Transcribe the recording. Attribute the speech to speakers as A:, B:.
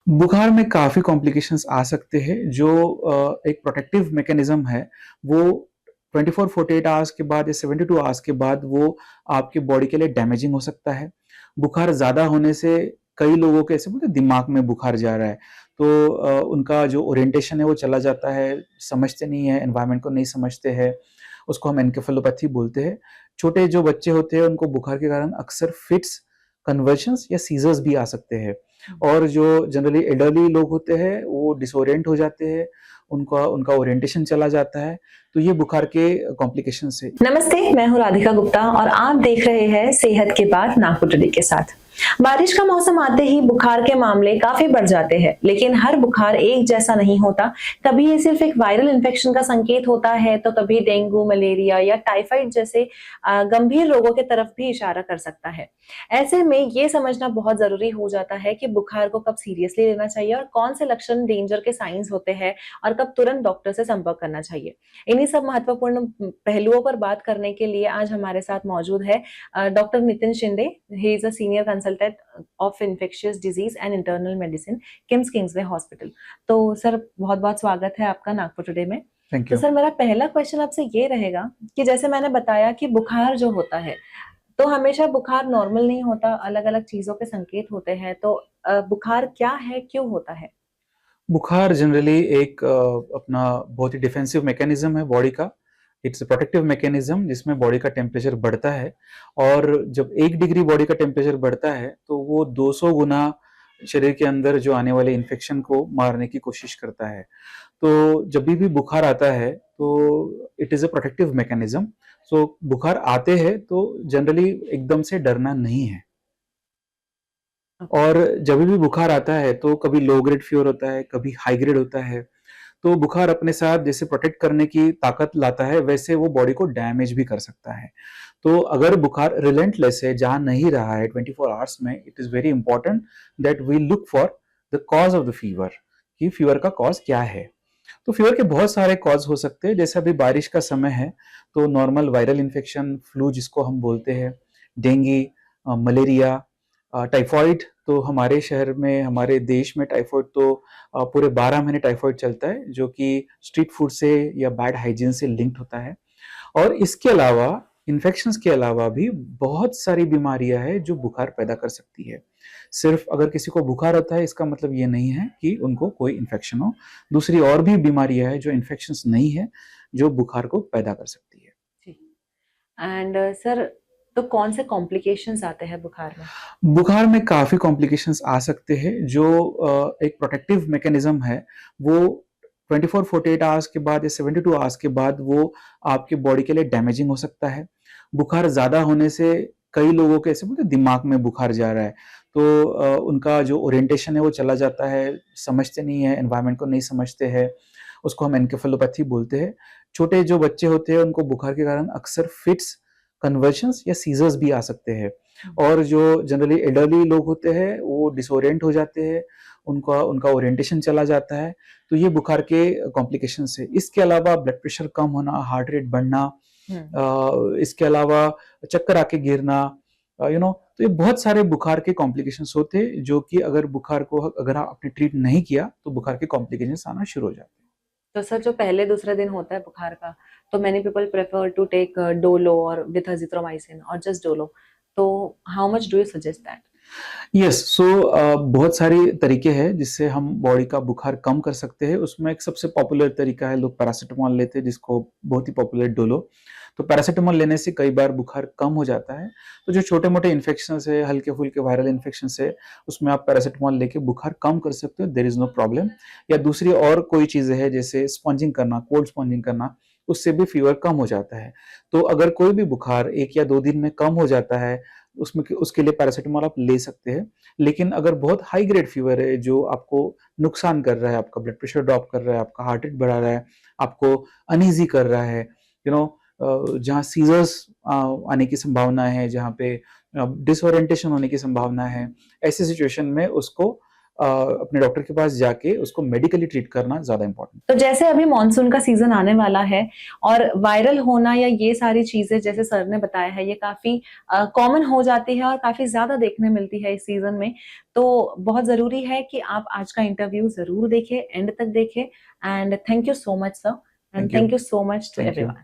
A: बुखार में काफ़ी कॉम्प्लिकेशंस आ सकते हैं जो एक प्रोटेक्टिव मैकेनिज़्म है, वो 24-48 आवर्स के बाद या 72 आवर्स के बाद वो आपकी बॉडी के लिए डैमेजिंग हो सकता है। बुखार ज़्यादा होने से कई लोगों के ऐसे बोलते हैं दिमाग में बुखार जा रहा है, तो उनका जो ओरिएंटेशन है वो चला जाता है, समझते नहीं है, एनवायरनमेंट को नहीं समझते हैं, उसको हम एन्केफेलोपैथी बोलते हैं। छोटे जो बच्चे होते हैं उनको बुखार के कारण अक्सर फिट्स, कन्वल्शंस या सीज़र्स भी आ सकते हैं। और जो जनरली एल्डरली लोग होते हैं वो डिसोरिएंट हो जाते हैं, उनका उनका ओरिएंटेशन चला जाता है, तो ये बुखार के कॉम्प्लिकेशंस है।
B: नमस्ते, मैं हूँ राधिका गुप्ता और आप देख रहे हैं सेहत के बाद नागपुर टुडे के साथ। बारिश का मौसम आते ही बुखार के मामले काफी बढ़ जाते हैं, लेकिन हर बुखार एक जैसा नहीं होता। कभी ये सिर्फ एक वायरल इन्फेक्शन का संकेत होता है, तो कभी डेंगू, मलेरिया या टाइफाइड जैसे गंभीर रोगों की तरफ भी इशारा कर सकता है। ऐसे में ये समझना बहुत जरूरी हो जाता है कि बुखार को कब सीरियसली लेना चाहिए और कौन से लक्षण डेंजर के साइंस होते हैं और कब तुरंत डॉक्टर से संपर्क करना चाहिए। इन्हीं सब महत्वपूर्ण पहलुओं पर बात करने के लिए आज हमारे साथ मौजूद है doctor Nitin Shinde. He is a senior consultant of infectious disease and internal medicine, KIMS Kingsway hospital. तो सर, बहुत बहुत स्वागत है आपका नागपुर टुडे में।
A: थैंक
B: तो
A: यू।
B: सर, मेरा पहला क्वेश्चन आपसे ये रहेगा कि जैसे मैंने बताया कि बुखार जो होता है, तो हमेशा बुखार नॉर्मल नहीं होता, अलग अलग चीजों के संकेत होते हैं। तो बुखार क्या है, क्यों होता है?
A: बुखार जनरली एक अपना बहुत ही डिफेंसिव मैकेनिज़्म है बॉडी का। इट्स अ प्रोटेक्टिव मैकेनिज़्म जिसमें बॉडी का टेम्परेचर बढ़ता है और जब 1 डिग्री बॉडी का टेम्परेचर बढ़ता है, तो वो 200 गुना शरीर के अंदर जो आने वाले इन्फेक्शन को मारने की कोशिश करता है। तो जब भी बुखार आता है, तो it is a protective mechanism. So बुखार आते हैं तो जनरली एकदम से डरना नहीं है।
B: ओके।
A: और जब भी बुखार आता है तो कभी लो ग्रेड फीवर होता है, कभी हाई ग्रेड होता है। तो बुखार अपने साथ जैसे प्रोटेक्ट करने की ताकत लाता है, वैसे वो बॉडी को डैमेज भी कर सकता है। तो अगर बुखार रिलेंटलेस है, जा नहीं रहा है 24 आवर्स में, it is very important that we look for the cause of the fever, कि फीवर का कॉज़ क्या है। तो फीवर के बहुत सारे कॉज़ हो सकते हैं, जैसे अभी बारिश का समय है, तो नॉर्मल वायरल इन्फेक्शन, फ्लू जिसको हम बोलते हैं, डेंगू, मलेरिया, टाइफॉइड। तो हमारे शहर में, हमारे देश में टाइफॉइड तो पूरे 12 महीने टाइफॉइड चलता है, जो कि स्ट्रीट फूड से या बैड हाइजीन से लिंक्ड होता है। और इसके अलावा, इन्फेक्शंस के अलावा भी बहुत सारी बीमारियां हैं जो बुखार पैदा कर सकती है। सिर्फ अगर किसी को बुखार होता है, इसका मतलब ये नहीं है कि उनको कोई इन्फेक्शन हो। दूसरी और भी बीमारियां हैं जो इन्फेक्शंस नहीं है, जो बुखार को पैदा कर सकती है।
B: जी। एंड सर, तो कौन से कॉम्प्लिकेशंस आते हैं बुखार में?
A: बुखार में काफ़ी कॉम्प्लिकेशंस आ सकते हैं जो एक प्रोटेक्टिव मैकेनिज़्म है, वो 24-48 आवर्स के बाद या 72 आवर्स के बाद वो आपकी बॉडी के लिए डैमेजिंग हो सकता है। बुखार ज़्यादा होने से कई लोगों के ऐसे बोलते हैं दिमाग में बुखार जा रहा है, तो उनका जो ओरिएंटेशन है वो चला जाता है, समझते नहीं है, एनवायरनमेंट को नहीं समझते हैं, उसको हम एन्केफेलोपैथी बोलते हैं। छोटे जो बच्चे होते हैं उनको बुखार के कारण अक्सर फिट्स, कन्वल्शंस या सीज़र्स भी आ सकते हैं। और जो जनरली एल्डरली लोग होते हैं वो डिसोरिएंट हो जाते हैं, उनका उनका ओरिएंटेशन चला जाता है, तो ये बुखार के कॉम्प्लिकेशंस है। इसके अलावा ब्लड प्रेशर कम होना, हार्ट रेट बढ़ना,
B: हम्म।
A: इसके अलावा चक्कर आके गिरना, तो ये बहुत सारे बुखार के कॉम्प्लिकेशंस होते हैं, जो कि अगर बुखार को अगर आपने ट्रीट नहीं किया, तो बुखार के कॉम्प्लिकेशंस आना शुरू हो जाते हैं।
B: तो सर, जो पहले दूसरे दिन होता है बुखार का, तो many people prefer to take Dolo और विथ अजिथ्रोमाइसिन और जस्ट डोलो। तो how much do you suggest that?
A: Yes, so बहुत सारी तरीके हैं जिससे हम बॉडी का बुखार कम कर सकते हैं। उसमें एक सबसे पॉपुलर तरीका है, लोग पैरासिटामॉल लेते हैं, जिसको बहुत ही पॉपुलर डोलो। तो पैरासिटामॉल लेने से कई बार बुखार कम हो जाता है। तो जो छोटे-मोटे इन्फेक्शंस है, हल्के-फुल्के वायरल इन्फेक्शंस है, उसमें आप पैरासिटामॉल लेके बुखार कम कर सकते हो, देयर इज़ नो प्रॉब्लम। या दूसरी और कोई चीज़ें हैं जैसे स्पॉन्जिंग करना, कोल्ड स्पॉन्जिंग करना, उससे भी फीवर कम हो जाता है। तो अगर कोई भी बुखार 1 या 2 दिन में कम हो जाता है, उसमें उसके लिए पैरासिटामॉल आप ले सकते हैं। लेकिन अगर बहुत हाई ग्रेड फीवर है जो आपको नुकसान कर रहा है, आपका ब्लड प्रेशर ड्रॉप कर रहा है, आपका हार्ट रेट बढ़ा रहा है, आपको अनईज़ी कर रहा है, जहाँ सीज़र्स आने की संभावना है, जहाँ पे डिसओरिएंटेशन होने की संभावना है, ऐसी सिचुएशन में उसको अपने डॉक्टर के पास जाके उसको मेडिकली ट्रीट करना ज़्यादा इम्पोर्टेंट।
B: तो जैसे अभी मॉनसून का सीजन आने वाला है और वायरल होना या ये सारी चीजें जैसे सर ने बताया है, ये काफी कॉमन हो जाती है और काफी ज्यादा देखने मिलती है इस सीजन में। तो बहुत जरूरी है कि आप आज का इंटरव्यू जरूर देखें, एंड तक देखें। And thank you so much sir, and
A: thank you.
B: Thank you so much to
A: thank you.
B: Everyone.